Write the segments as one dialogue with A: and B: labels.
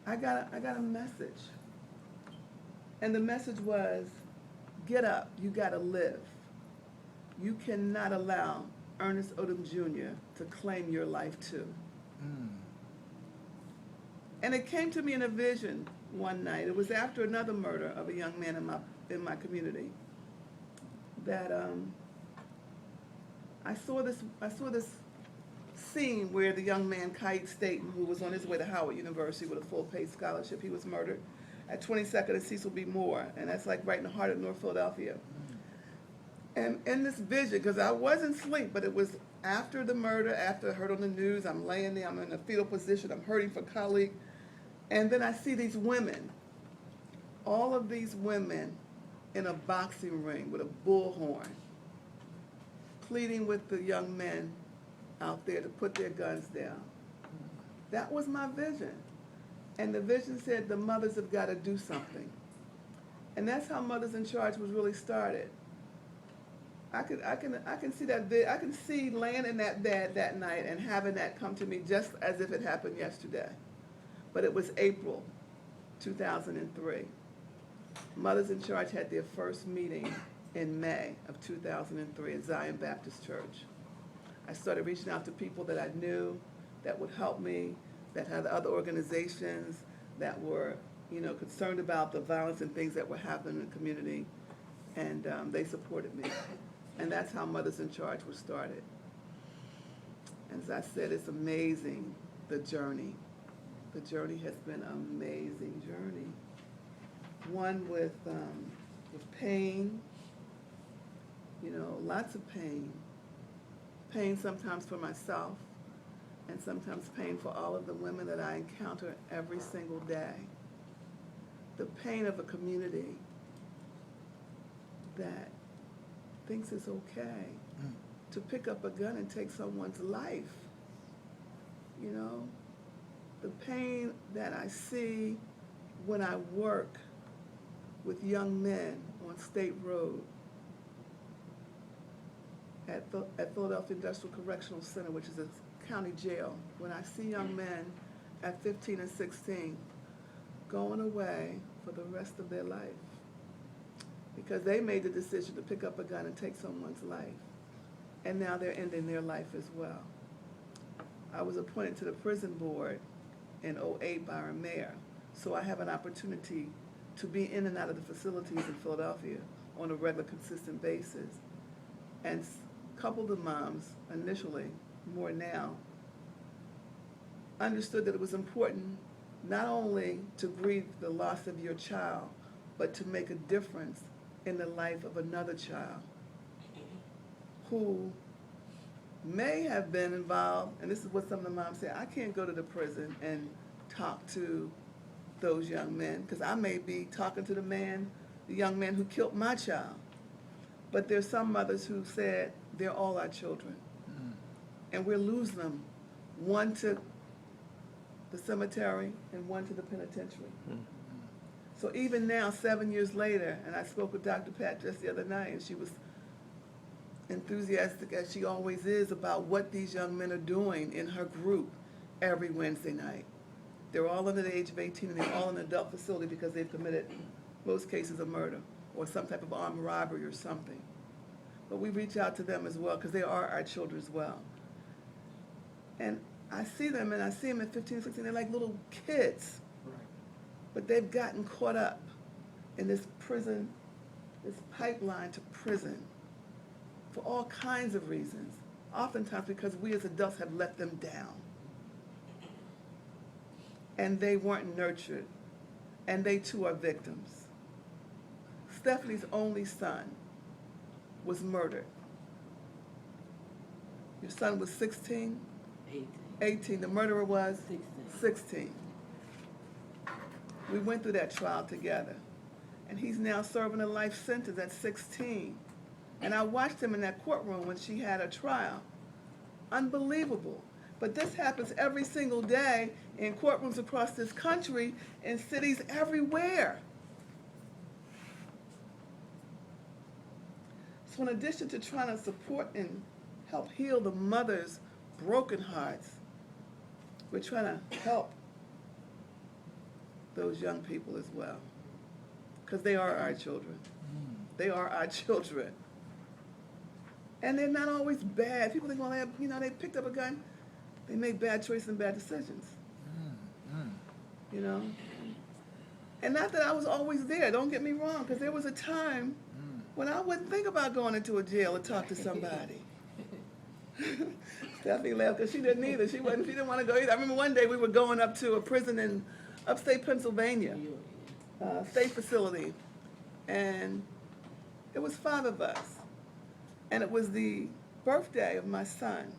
A: I got a message. And the message was, get up, you gotta live. You cannot allow Ernest Odom Jr. to claim your life too.
B: Mm.
A: And it came to me in a vision one night. It was after another murder of a young man in my community that I saw this scene where the young man Kite Staten, who was on his way to Howard University with a full paid scholarship, he was murdered at 22nd and Cecil B. Moore, and that's like right in the heart of North Philadelphia. And in this vision, because I wasn't asleep, but it was after the murder, after I heard on the news, I'm laying there, I'm in a fetal position, I'm hurting for a colleague, and then I see these women, all of these women in a boxing ring with a bullhorn, pleading with the young men out there to put their guns down. That was my vision. And the vision said the mothers have got to do something. And that's how Mothers in Charge was really started. I can see that I can see laying in that bed that night and having that come to me just as if it happened yesterday. But it was April 2003. Mothers in Charge had their first meeting in May of 2003 at Zion Baptist Church. I started reaching out to people that I knew that would help me, that had other organizations that were, concerned about the violence and things that were happening in the community, and they supported me. And that's how Mothers in Charge was started. And as I said, it's amazing, the journey. The journey has been an amazing journey. One with pain, lots of pain. Pain sometimes for myself, and sometimes pain for all of the women that I encounter every single day. The pain of a community that thinks it's okay to pick up a gun and take someone's life. The pain that I see when I work with young men on State Road at Philadelphia Industrial Correctional Center, which is a county jail, when I see young men at 15 and 16 going away for the rest of their life because they made the decision to pick up a gun and take someone's life, and now they're ending their life as well. I was appointed to the prison board in '08 by our mayor, so I have an opportunity to be in and out of the facilities in Philadelphia on a regular, consistent basis. And a couple of the moms, initially, more now, understood that it was important not only to grieve the loss of your child, but to make a difference in the life of another child who may have been involved, and this is what some of the moms say, I can't go to the prison and talk to those young men, because I may be talking to the young man who killed my child. But there's some mothers who said, they're all our children. And we're losing them, one to the cemetery and one to the penitentiary. So even now, 7 years later, and I spoke with Dr. Pat just the other night, and she was enthusiastic, as she always is, about what these young men are doing in her group every Wednesday night. They're all under the age of 18, and they're all in an adult facility because they've committed, most cases, of murder or some type of armed robbery or something. But we reach out to them as well because they are our children as well. And I see them, and I see them at 15, 16, they're like little kids.
B: Right.
A: But they've gotten caught up in this prison, this pipeline to prison for all kinds of reasons, oftentimes because we as adults have let them down. And they weren't nurtured, and they too are victims. Stephanie's only son was murdered. Your son was 16?
C: 18.
A: 18. The murderer was?
C: 16.
A: 16. We went through that trial together. And he's now serving a life sentence at 16. And I watched him in that courtroom when she had a trial. Unbelievable. But this happens every single day in courtrooms across this country, in cities everywhere. So in addition to trying to support and help heal the mothers' broken hearts, we're trying to help those young people as well, because they are our children. They are our children. And they're not always bad. People think, well, they picked up a gun. They make bad choices and bad decisions. You know? And not that I was always there, don't get me wrong, because there was a time when I wouldn't think about going into a jail to talk to somebody. Stephanie left because she didn't either. She didn't want to go either. I remember one day we were going up to a prison in upstate Pennsylvania, state facility, and it was 5 of us. And it was the birthday of my son.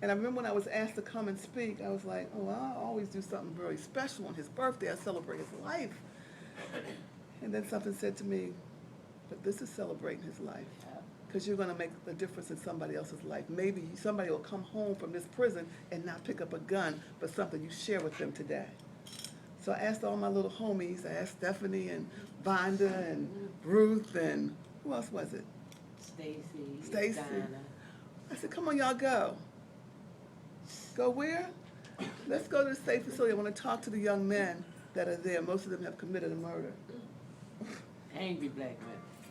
A: And I remember when I was asked to come and speak, I was like, oh, I'll always do something very special on his birthday. I celebrate his life. And then something said to me, but this is celebrating his life, because you're going to make the difference in somebody else's life. Maybe somebody will come home from this prison and not pick up a gun, but something you share with them today. So I asked all my little homies. I asked Stephanie and Vonda and Ruth and who else was it? Stacy.
B: Dinah.
A: I said, come on, y'all go. Go where? Let's go to the state facility. I want to talk to the young men that are there. Most of them have committed a murder.
B: Angry black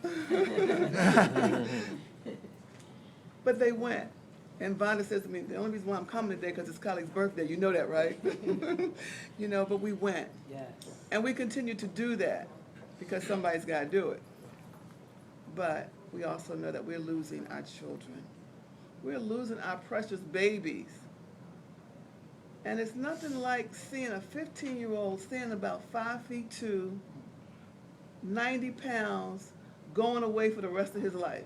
B: men.
A: But they went. And Vonda says to me, the only reason why I'm coming today because it's Kylie's birthday. You know that, right? You know, but we went.
B: Yes.
A: And we continue to do that because somebody's got to do it. But we also know that we're losing our children. We're losing our precious babies. And it's nothing like seeing a 15-year-old standing about 5'2", 90 pounds, going away for the rest of his life.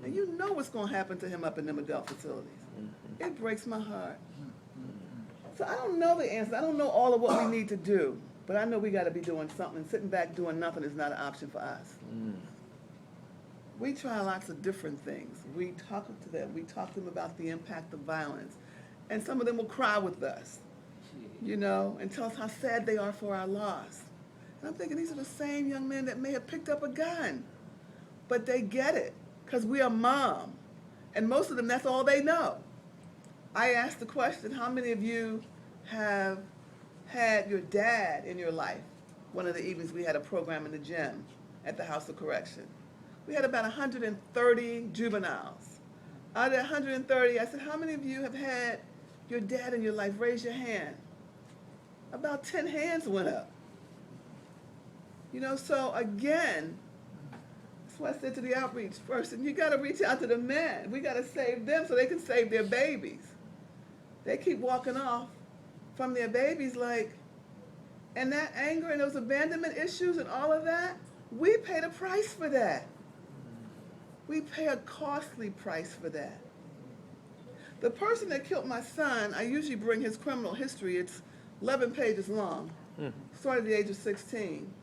A: And you know what's going to happen to him up in them adult facilities. It breaks my heart. So I don't know the answer. I don't know all of what we need to do. But I know we got to be doing something. Sitting back doing nothing is not an option for us. We try lots of different things. We talk to them. We talk to them about the impact of violence. And some of them will cry with us, you know, and tell us how sad they are for our loss. And I'm thinking these are the same young men that may have picked up a gun. But they get it, because we are mom. And most of them, that's all they know. I asked the question, how many of you have had your dad in your life? One of the evenings we had a program in the gym at the House of Correction. We had about 130 juveniles. Out of that 130, I said, how many of you have had your dad in your life? Raise your hand. About 10 hands went up. You know, so again, that's why I said to the outreach person, you got to reach out to the men. We got to save them so they can save their babies. They keep walking off from their babies like, and that anger and those abandonment issues and all of that, we paid a price for that. We pay a costly price for that. The person that killed my son, I usually bring his criminal history. It's 11 pages long. Started at the age of 16.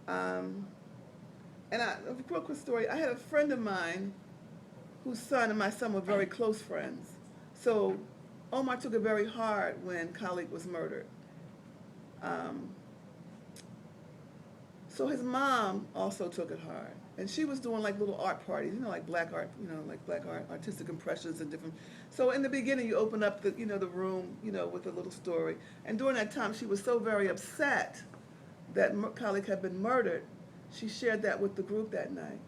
A: And a real quick story, I had a friend of mine whose son and my son were very close friends. So Omar took it very hard when Khalid was murdered. So his mom also took it hard. And she was doing like little art parties, you know, like black art, artistic impressions and different. So in the beginning, you open up the, the room, with a little story. And during that time, she was so very upset that Khalid had been murdered. She shared that with the group that night.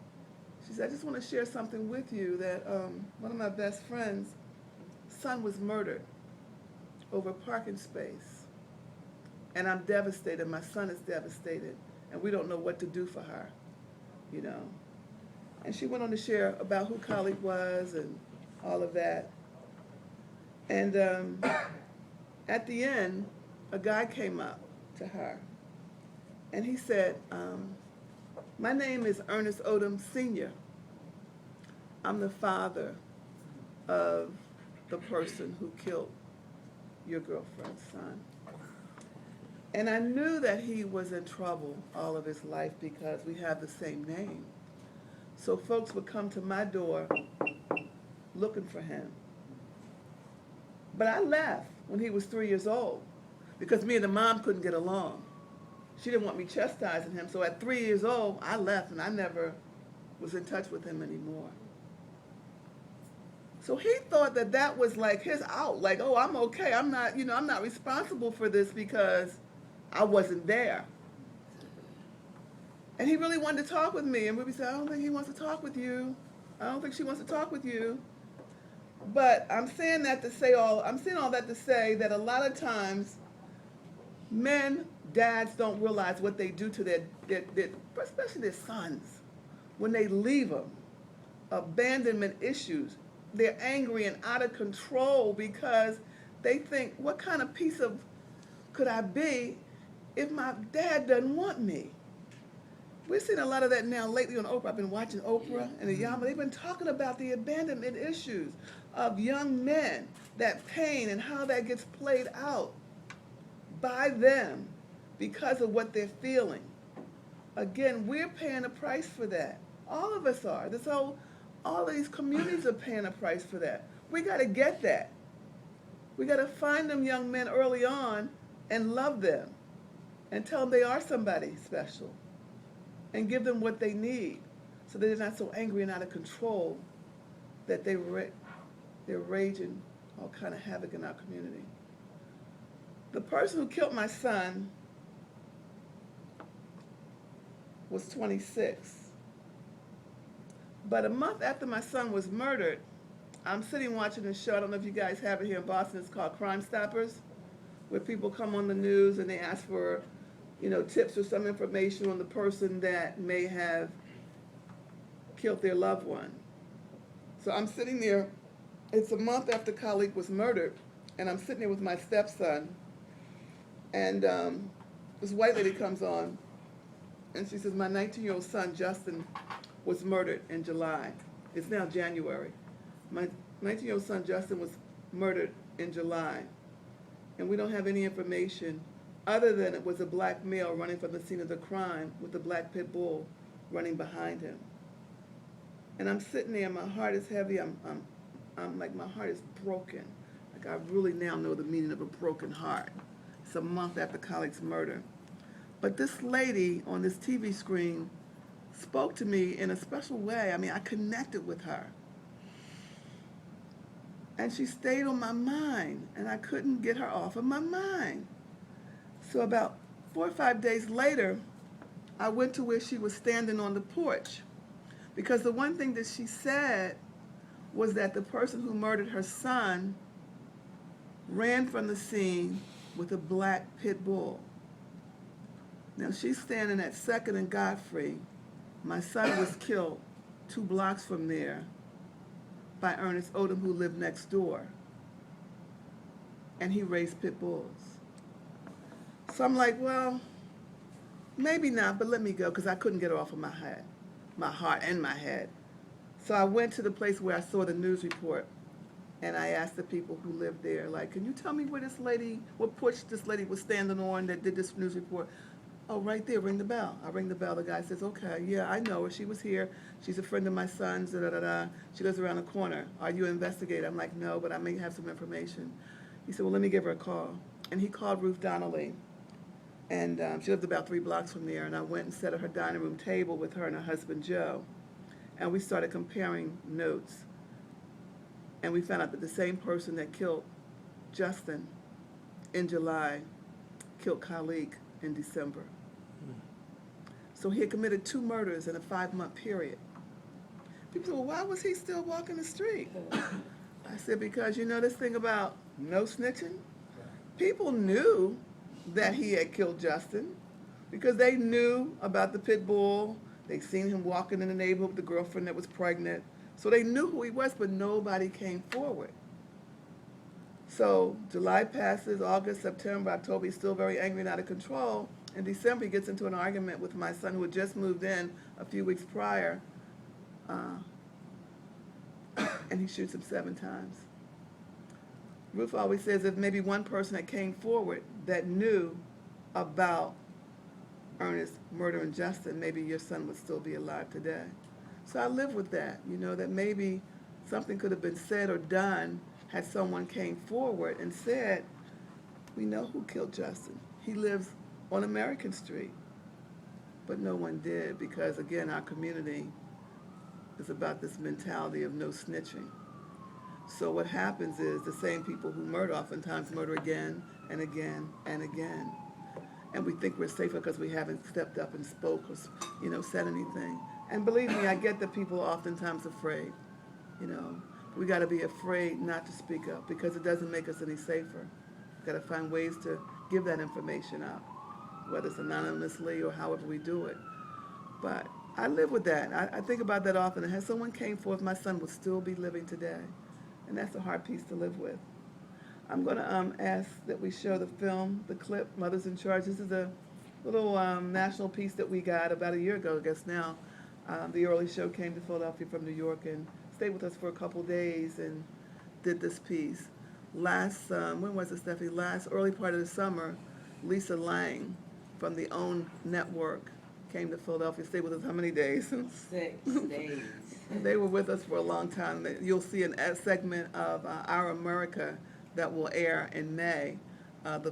A: She said, I just want to share something with you that one of my best friends' son was murdered over a parking space. And I'm devastated. My son is devastated. And we don't know what to do for her. And she went on to share about who Khalid was and all of that. And at the end, a guy came up to her, and he said, my name is Ernest Odom Sr. I'm the father of the person who killed your girlfriend's son. And I knew that he was in trouble all of his life because we have the same name. So folks would come to my door looking for him. But I left when he was 3 years old because me and the mom couldn't get along. She didn't want me chastising him. So at 3 years old, I left and I never was in touch with him anymore. So he thought that that was like his out, like, oh, I'm okay. I'm not responsible for this because I wasn't there. And he really wanted to talk with me. And Ruby said, I don't think he wants to talk with you. I don't think she wants to talk with you. But I'm saying that to say I'm saying all that to say that a lot of times men, dads don't realize what they do to their especially their sons when they leave them. Abandonment issues. They're angry and out of control because they think, what kind of piece of could I be if my dad doesn't want me? We've seen a lot of that now lately on Oprah. I've been watching Oprah and the Yama. They've been talking about the abandonment issues of young men, that pain and how that gets played out by them because of what they're feeling. Again, we're paying a price for that. All of us are. All of these communities are paying a price for that. We got to get that. We got to find them young men early on and love them and tell them they are somebody special and give them what they need so that they're not so angry and out of control that they're raging all kind of havoc in our community. The person who killed my son was 26. But a month after my son was murdered, I'm sitting watching a show. I don't know if you guys have it here in Boston. It's called Crime Stoppers, where people come on the news and they ask for, tips or some information on the person that may have killed their loved one. So I'm sitting there. It's a month after Khalid was murdered, and I'm sitting there with my stepson, and this white lady comes on, and she says, my 19-year-old son, Justin, was murdered in July. It's now January. My 19-year-old son, Justin, was murdered in July, and we don't have any information other than it was a black male running from the scene of the crime with a black pit bull running behind him. And I'm sitting there, my heart is heavy, I'm like, my heart is broken. Like, I really now know the meaning of a broken heart. It's a month after Khalid's murder. But this lady on this TV screen spoke to me in a special way. I mean, I connected with her. And she stayed on my mind, and I couldn't get her off of my mind. So about 4 or 5 days later, I went to where she was standing on the porch. Because the one thing that she said was that the person who murdered her son ran from the scene with a black pit bull. Now she's standing at 2nd and Godfrey. My son was killed 2 blocks from there by Ernest Odom, who lived next door. And he raised pit bulls. So I'm like, well, maybe not, but let me go, because I couldn't get it off of my head, my heart and my head. So I went to the place where I saw the news report, and I asked the people who lived there, like, can you tell me where this lady, what porch this lady was standing on that did this news report? Oh, right there, ring the bell. I ring the bell. The guy says, okay, yeah, I know her. She was here. She's a friend of my son's, da-da-da-da. She lives around the corner. Are you an investigator? I'm like, no, but I may have some information. He said, well, let me give her a call. And he called Ruth Donnelly. And she lived about 3 blocks from there. And I went and sat at her dining room table with her and her husband, Joe. And we started comparing notes. And we found out that the same person that killed Justin in July killed Khalid in December. So he had committed 2 murders in a 5-month period. People said, well, why was he still walking the street? I said, because you know this thing about no snitching? People knew that he had killed Justin because they knew about the pit bull. They'd seen him walking in the neighborhood with the girlfriend that was pregnant. So they knew who he was, but nobody came forward. So July passes, August, September, October, he's still very angry and out of control. In December, he gets into an argument with my son, who had just moved in a few weeks prior, and he shoots him 7 times. Ruth always says if maybe one person that came forward that knew about Ernest's murder and Justin, maybe your son would still be alive today. So I live with that, that maybe something could have been said or done had someone came forward and said, we know who killed Justin. He lives on American Street. But no one did because, again, our community is about this mentality of no snitching. So what happens is the same people who murder oftentimes murder again and again and again. and we think we're safer because we haven't stepped up and spoke or, said anything. And believe me, I get that people are oftentimes afraid. We got to be afraid not to speak up because it doesn't make us any safer. Got to find ways to give that information out, whether it's anonymously or however we do it. But I live with that. I think about that often. And if someone came forth, my son would still be living today. And that's a hard piece to live with. I'm going to ask that we show the film, the clip, Mothers in Charge. This is a little national piece that we got about a year ago, I guess now. The early show came to Philadelphia from New York and stayed with us for a couple days and did this piece. When was it, Stephanie? Early part of the summer, Lisa Lang from the OWN network came to Philadelphia, stayed with us how many days?
B: 6 days.
A: They were with us for a long time. You'll see a segment of Our America that will air in May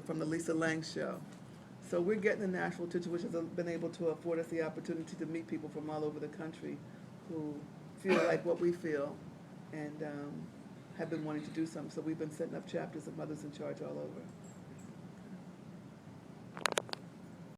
A: from the Lisa Lang show. So we're getting the national attention, which has been able to afford us the opportunity to meet people from all over the country who feel like what we feel and have been wanting to do something. So we've been setting up chapters of Mothers in Charge all over.